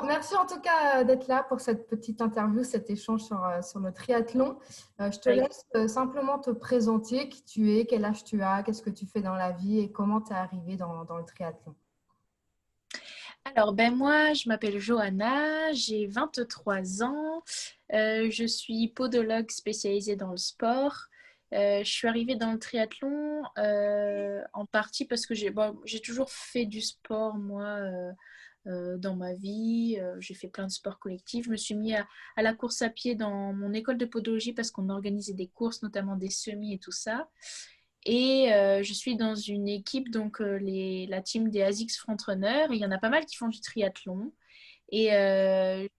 Bon, merci en tout cas d'être là pour cette petite interview, cet échange sur le triathlon. Je te Avec- laisse simplement te présenter qui tu es, quel âge tu as, qu'est-ce que tu fais dans la vie et comment tu es arrivé dans le triathlon. Alors, moi, je m'appelle Johanna, j'ai 23 ans, je suis podologue spécialisée dans le sport. Je suis arrivée dans le triathlon en partie parce que j'ai toujours fait du sport, moi, dans ma vie. J'ai fait plein de sports collectifs. Je me suis mis à la course à pied dans mon école de podologie parce qu'on organisait des courses, notamment des semis et tout ça. Et je suis dans une équipe, donc la team des ASICS Frontrunners. Et il y en a pas mal qui font du triathlon. Et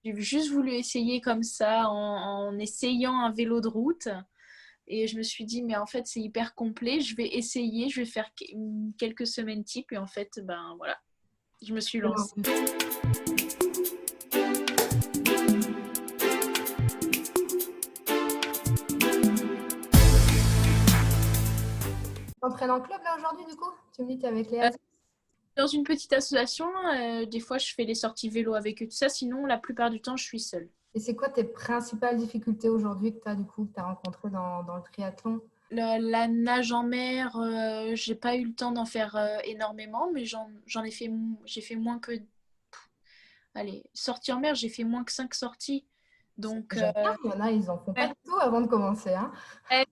j'ai juste voulu essayer comme ça, en essayant un vélo de route. Et je me suis dit, mais en fait, c'est hyper complet. Je vais essayer, je vais faire quelques semaines type. Et en fait, ben voilà, je me suis lancée. Tu entraînes en club là aujourd'hui du coup? Tu me dis que tu es avec Léa. Euh, Dans une petite association, des fois, je fais les sorties vélo avec eux, tout ça. Sinon, la plupart du temps, je suis seule. Et c'est quoi tes principales difficultés aujourd'hui que tu as du coup, que tu as rencontrées dans le triathlon? La nage en mer, j'ai pas eu le temps d'en faire énormément, mais j'en ai fait, j'ai fait moins que, allez, sorties en mer, j'ai fait moins que 5 sorties. C'est Donc, déjà bien, il y en a, ils en font pas ouais, du tout avant de commencer, hein. ouais,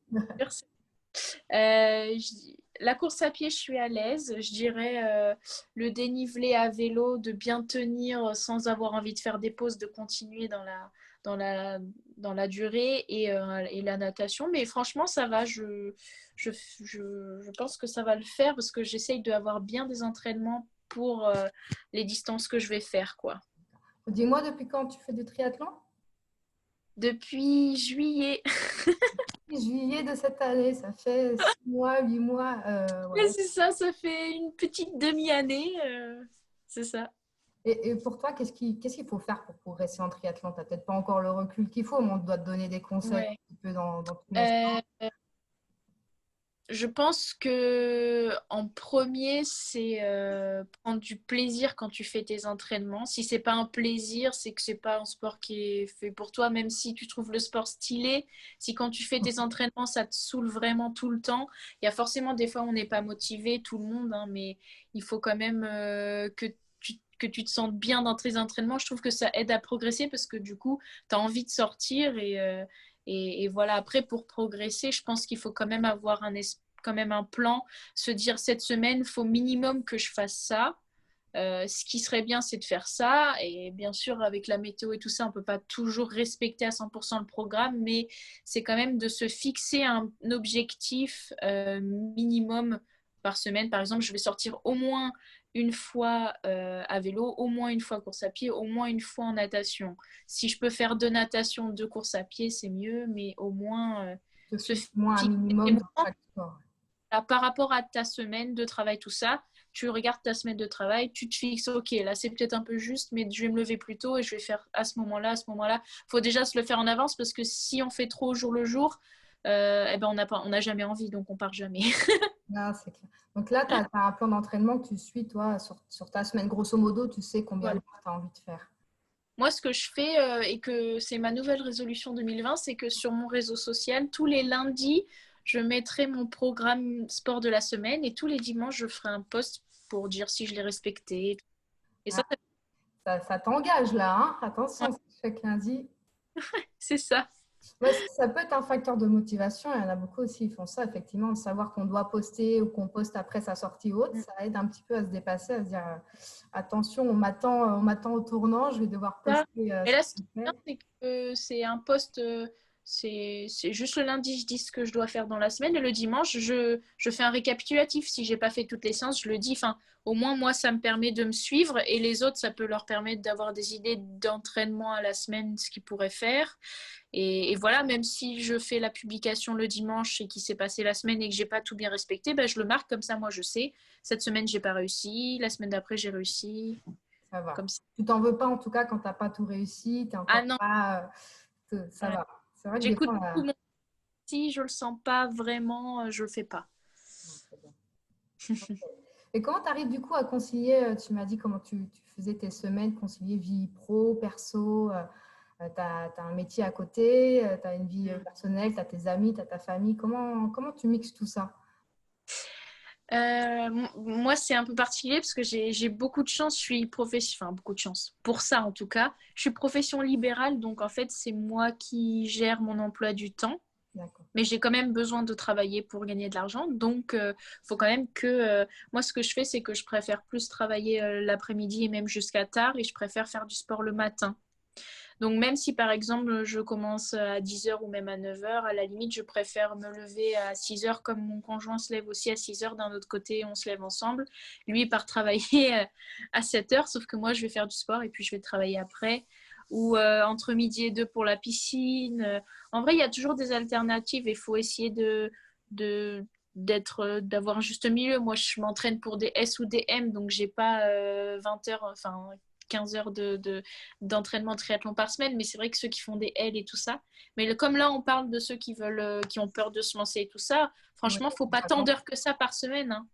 la course à pied, je suis à l'aise. Je dirais le dénivelé à vélo, de bien tenir sans avoir envie de faire des pauses, de continuer dans la, dans la durée et la natation. Mais franchement, ça va. Je, je pense que ça va le faire parce que j'essaye d'avoir bien des entraînements pour les distances que je vais faire, quoi. Dis-moi, depuis quand tu fais du triathlon? Depuis juillet. Juillet de cette année, ça fait 6 mois, 8 mois. Ouais, Ouais. c'est ça, ça fait une petite demi-année. C'est ça. Et pour toi, qu'est-ce qu'il faut faire pour progresser en triathlon? Tu n'as peut-être pas encore le recul qu'il faut, mais on doit te donner des conseils Ouais. un petit peu dans tous les Euh, sens. je pense que en premier, c'est prendre du plaisir quand tu fais tes entraînements. Si c'est pas un plaisir, c'est que c'est pas un sport qui est fait pour toi. Même si tu trouves le sport stylé, si quand tu fais tes entraînements, ça te saoule vraiment tout le temps. Il y a forcément des fois où on n'est pas motivé, tout le monde, hein, mais il faut quand même que tu te sentes bien dans tes entraînements. Je trouve que ça aide à progresser parce que du coup, tu as envie de sortir et voilà, après, pour progresser, je pense qu'il faut quand même avoir quand même un plan, se dire cette semaine, il faut minimum que je fasse ça. Ce qui serait bien, c'est de faire ça. Et bien sûr, avec la météo et tout ça, on ne peut pas toujours respecter à 100% le programme, mais c'est quand même de se fixer un objectif minimum par semaine. Par exemple, je vais sortir au moins une fois à vélo, au moins une fois course à pied, au moins une fois en natation. Si je peux faire 2 natations, 2 courses à pied, c'est mieux, mais au moins Tu te se fixes moins un fixer minimum dans chaque sport. par rapport à ta semaine de travail, tout ça, tu regardes ta semaine de travail, tu te fixes, ok, là c'est peut-être un peu juste, mais je vais me lever plus tôt et je vais faire à ce moment-là, à ce moment-là. Il faut déjà se le faire en avance parce que si on fait trop au jour le jour, eh ben on n'a jamais envie, donc on part jamais. Ah, c'est clair. Donc là, tu as un plan d'entraînement que tu suis, toi, sur ta semaine. Grosso modo, tu sais combien Voilà. d'heures tu as envie de faire. Moi, ce que je fais et que c'est ma nouvelle résolution 2020, c'est que sur mon réseau social, tous les lundis, je mettrai mon programme sport de la semaine et tous les dimanches, je ferai un post pour dire si je l'ai respecté. Et Ah, ça ça t'engage là, hein? ouais, Attention, chaque lundi. c'est ça. Ouais, ça peut être un facteur de motivation. Il y en a beaucoup aussi qui font ça, effectivement, de savoir qu'on doit poster ou qu'on poste après sa sortie haute. Ça aide un petit peu à se dépasser, à se dire attention, on m'attend au tournant, je vais devoir Ça. poster Et ce là, que ce qui je est bien, fais. c'est que c'est un poste, c'est juste le lundi, je dis ce que je dois faire dans la semaine, et le dimanche, je fais un récapitulatif. Si j'ai pas fait toutes les séances, je le dis. Enfin, au moins, moi, ça me permet de me suivre, et les autres, ça peut leur permettre d'avoir des idées d'entraînement à la semaine, ce qu'ils pourraient faire. Et voilà, même si je fais la publication le dimanche et qu'il s'est passé la semaine et que j'ai pas tout bien respecté, ben, je le marque comme ça, moi, je sais. Cette semaine, j'ai pas réussi. La semaine d'après, j'ai réussi. Ça va. Comme ça. Tu t'en veux pas, en tout cas, quand tu n'as pas tout réussi, tu n'es Ah encore non. pas. Ça Ouais. va. C'est vrai que des J'écoute fois, beaucoup mon si je le sens pas vraiment, je le fais pas. non, c'est bien. Et comment tu arrives du coup à concilier, tu m'as dit comment tu faisais tes semaines, concilier vie pro, perso, tu as un métier à côté, tu as une vie personnelle, tu as tes amis, tu as ta famille. Comment tu mixes tout ça? Moi, c'est un peu particulier parce que j'ai beaucoup de chance. Je suis profession, enfin beaucoup de chance. Pour ça, en tout cas, je suis profession libérale, donc en fait, c'est moi qui gère mon emploi du temps. D'accord. Mais j'ai quand même besoin de travailler pour gagner de l'argent. Donc, faut quand même que... moi, ce que je fais, c'est que je préfère plus travailler l'après-midi et même jusqu'à tard. Et je préfère faire du sport le matin. Donc, même si, par exemple, je commence à 10 heures ou même à 9 heures, à la limite, je préfère me lever à 6 heures comme mon conjoint se lève aussi à 6 heures. D'un autre côté, on se lève ensemble. Lui, il part travailler à 7 heures, sauf que moi, je vais faire du sport et puis je vais travailler après. Ou entre midi et deux pour la piscine. En vrai, il y a toujours des alternatives et il faut essayer de d'avoir un juste milieu. Moi, je m'entraîne pour des S ou des M, donc j'ai pas 20 heures, enfin 15 heures d'entraînement triathlon par semaine, mais c'est vrai que ceux qui font des L et tout ça. Mais comme là, on parle de ceux qui veulent, qui ont peur de se lancer et tout ça, Ouais, franchement, faut pas tant d'heures que ça par semaine, hein.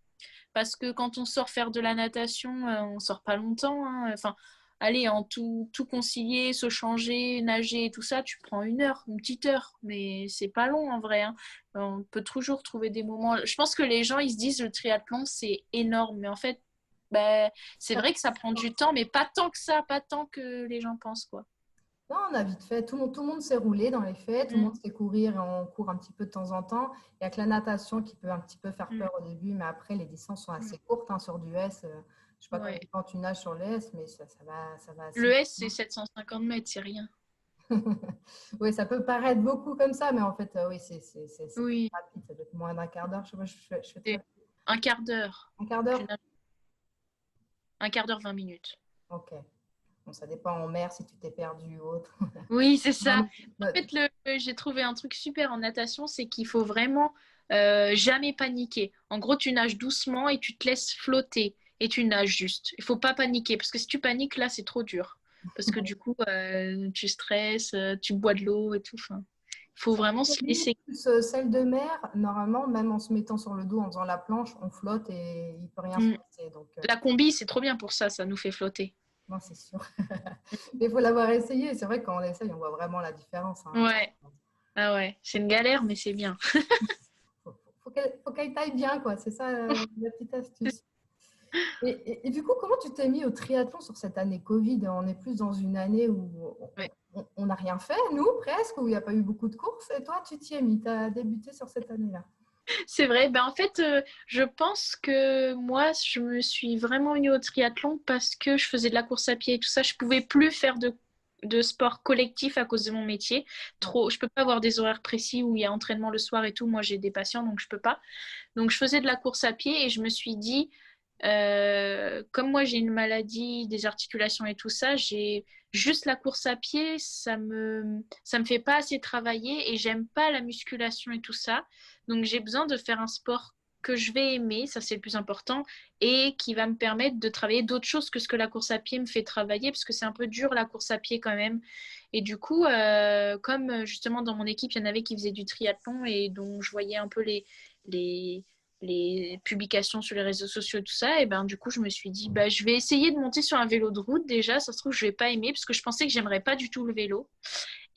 Parce que quand on sort faire de la natation, on sort pas longtemps, hein. Enfin, allez, en tout concilier, se changer, nager et tout ça, tu prends 1 heure, une petite heure, mais c'est pas long en vrai, hein. On peut toujours trouver des moments. Je pense que les gens, ils se disent le triathlon, c'est énorme, mais en fait, bah, c'est vrai que ça prend du temps, mais pas tant que ça, pas tant que les gens pensent, quoi. non, on a vite fait. Tout le monde s'est roulé dans les faits. Tout le Mm, monde sait courir et on court un petit peu de temps en temps. Il n'y a que la natation qui peut un petit peu faire mm, peur au début, mais après, les distances sont mm. assez courtes hein, sur du S. Je ne sais pas combien Ouais. de temps tu nages sur le S, mais ça va assez Le vite. S, c'est 750 mètres, c'est rien. Oui, ça peut paraître beaucoup comme ça, mais en fait, oui, c'est Oui, rapide. Ça doit être moins d'un quart d'heure. Je sais pas, je fais très c'est un quart d'heure. un quart Tu d'heure. nages un quart d'heure, 20 minutes. Ok. Bon, ça dépend en mer si tu t'es perdu ou autre. Oui, c'est Non, ça. En mais- fait, j'ai trouvé un truc super en natation, c'est qu'il faut vraiment jamais paniquer. En gros, tu nages doucement et tu te laisses flotter et tu nages juste. Il faut pas paniquer parce que si tu paniques, là, c'est trop dur. Parce que du coup, tu stresses, tu bois de l'eau et tout. Enfin, il faut vraiment se laisser. plus celle de mer, normalement, même en se mettant sur le dos, en faisant la planche, on flotte et il ne peut rien se Mm. passer. Donc, La combi, c'est trop bien pour ça, ça nous fait flotter. non, c'est sûr. Mais il faut l'avoir essayé. C'est vrai que quand on essaye, on voit vraiment la différence. Hein. Ouais, ah ouais, c'est une galère, mais c'est bien. Faut qu'elle taille bien, quoi. C'est ça la petite astuce. Et du coup, comment tu t'es mis au triathlon sur cette année Covid? On est plus dans une année où Ouais. on n'a rien fait, nous, presque, où il n'y a pas eu beaucoup de courses. Et toi, tu t'y es mis. Tu as débuté sur cette année-là. C'est vrai. Ben, en fait, je pense que moi, je me suis vraiment mis au triathlon parce que je faisais de la course à pied et tout ça. Je pouvais plus faire de sport collectif à cause de mon métier. Ouais. Trop, je peux pas avoir des horaires précis où il y a entraînement le soir et tout. Moi, j'ai des patients, donc je peux pas. Donc, je faisais de la course à pied et je me suis dit, comme moi, j'ai une maladie des articulations et tout ça, j'ai juste la course à pied, ça me fait pas assez travailler et j'aime pas la musculation et tout ça. Donc, j'ai besoin de faire un sport que je vais aimer, ça c'est le plus important, et qui va me permettre de travailler d'autres choses que ce que la course à pied me fait travailler, parce que c'est un peu dur la course à pied quand même. Et du coup, comme justement dans mon équipe, il y en avait qui faisaient du triathlon et dont je voyais un peu les, les publications sur les réseaux sociaux, tout ça, et ben du coup, je me suis dit, bah, je vais essayer de monter sur un vélo de route déjà. Ça se trouve, je vais pas aimer parce que je pensais que j'aimerais pas du tout le vélo.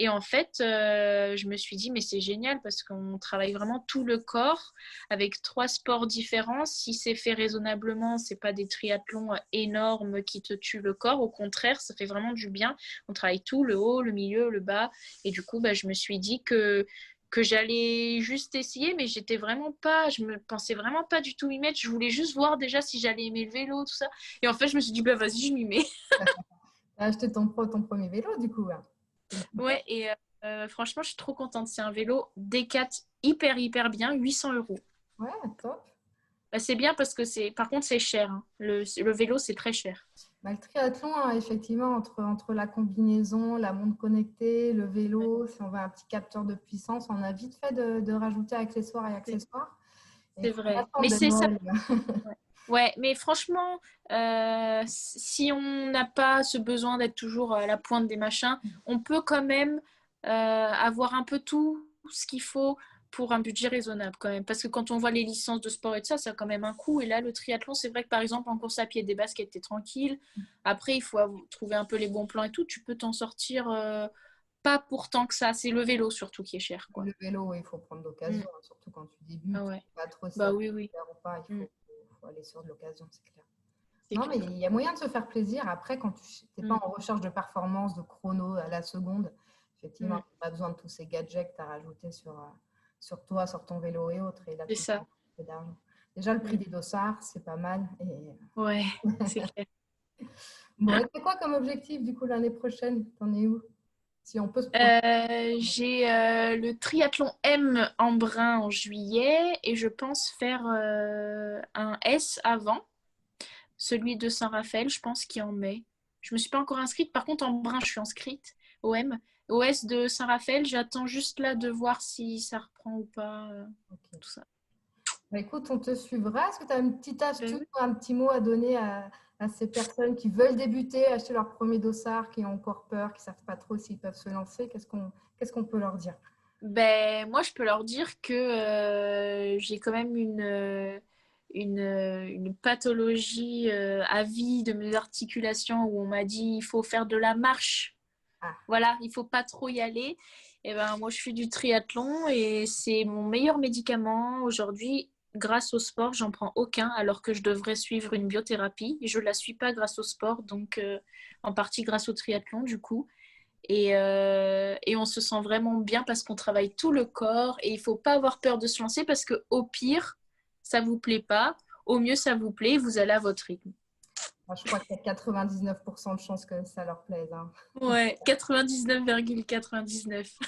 Et en fait, je me suis dit, mais c'est génial parce qu'on travaille vraiment tout le corps avec 3 sports différents. Si c'est fait raisonnablement, c'est pas des triathlons énormes qui te tuent le corps. Au contraire, ça fait vraiment du bien. On travaille tout, le haut, le milieu, le bas. Et du coup, bah, je me suis dit que j'allais juste essayer, mais j'étais vraiment pas, je me pensais vraiment pas du tout y mettre. Je voulais juste voir déjà si j'allais aimer le vélo, tout ça. Et en fait, je me suis dit, bah vas-y, je m'y mets. Tu as acheté ton premier vélo, du coup. Hein. Ouais, et franchement, je suis trop contente. C'est un vélo Decat hyper, hyper bien, 800 euros. Ouais, top. Bah, c'est bien parce que par contre, c'est cher, hein. Le vélo, c'est très cher. Bah, le triathlon, hein, effectivement, entre la combinaison, la montre connectée, le Ouais, vélo, si on veut un petit capteur de puissance, on a vite fait de rajouter accessoires et c'est accessoires. Et il c'est faut en vrai. attendre Mais de c'est ça. Noël. Ouais. Ouais, mais franchement, si on n'a pas ce besoin d'être toujours à la pointe des machins, on peut quand même avoir un peu tout ce qu'il faut. pour un budget raisonnable quand même. Parce que quand on voit les licences de sport et tout ça, ça a quand même un coût. Et là, le triathlon, c'est vrai que par exemple, en course à pied, des baskets, t'es tranquille. Après, il faut trouver un peu les bons plans et tout. Tu peux t'en sortir pas pour tant que ça. C'est le vélo surtout qui est cher, quoi. Le vélo, il faut prendre l'occasion, surtout quand tu débutes. Ah ouais. Pas trop si Bah oui, oui. ou pas, il faut aller sur de l'occasion, c'est clair. C'est Non, clair. mais il y a moyen de se faire plaisir. Après, quand tu n'es pas en recherche de performance, de chrono à la seconde, effectivement, tu n'as pas besoin de tous ces gadgets que tu as rajoutés sur toi, sur ton vélo et autres. Et là, C'est tu ça. fais un peu d'argent. Déjà, le prix des dossards, c'est pas mal. Ouais, c'est clair. Bon, et c'est quoi comme objectif, du coup, l'année prochaine? T'en es où? Si on peut se J'ai le triathlon M en brun en juillet et je pense faire un S avant, celui de Saint-Raphaël, je pense qu'il est en mai. Je me suis pas encore inscrite, par contre en brun je suis inscrite au M. Au S de Saint-Raphaël, j'attends juste là de voir si ça reprend ou pas, tout ça. Bah, écoute, on te suivra. Est-ce que tu as une petite astuce Oui. ou un petit mot à donner à ces personnes qui veulent débuter, acheter leur premier dossard, qui ont encore peur, qui ne savent pas trop s'ils peuvent se lancer? Qu'est-ce qu'on peut leur dire? Ben, moi, je peux leur dire que j'ai quand même une pathologie à vie de mes articulations où on m'a dit il faut faire de la marche. Ah. Voilà, il faut pas trop y aller. Et ben, moi, je fais du triathlon et c'est mon meilleur médicament. Aujourd'hui, grâce au sport, j'en prends aucun alors que je devrais suivre une biothérapie. Et je ne la suis pas grâce au sport, donc en partie grâce au triathlon, du coup. Et on se sent vraiment bien parce qu'on travaille tout le corps et il ne faut pas avoir peur de se lancer parce qu'au pire, ça ne vous plaît pas. Au mieux, ça vous plaît, vous allez à votre rythme. Je crois qu'il y a 99% de chances que ça leur plaise. Ouais, 99,99.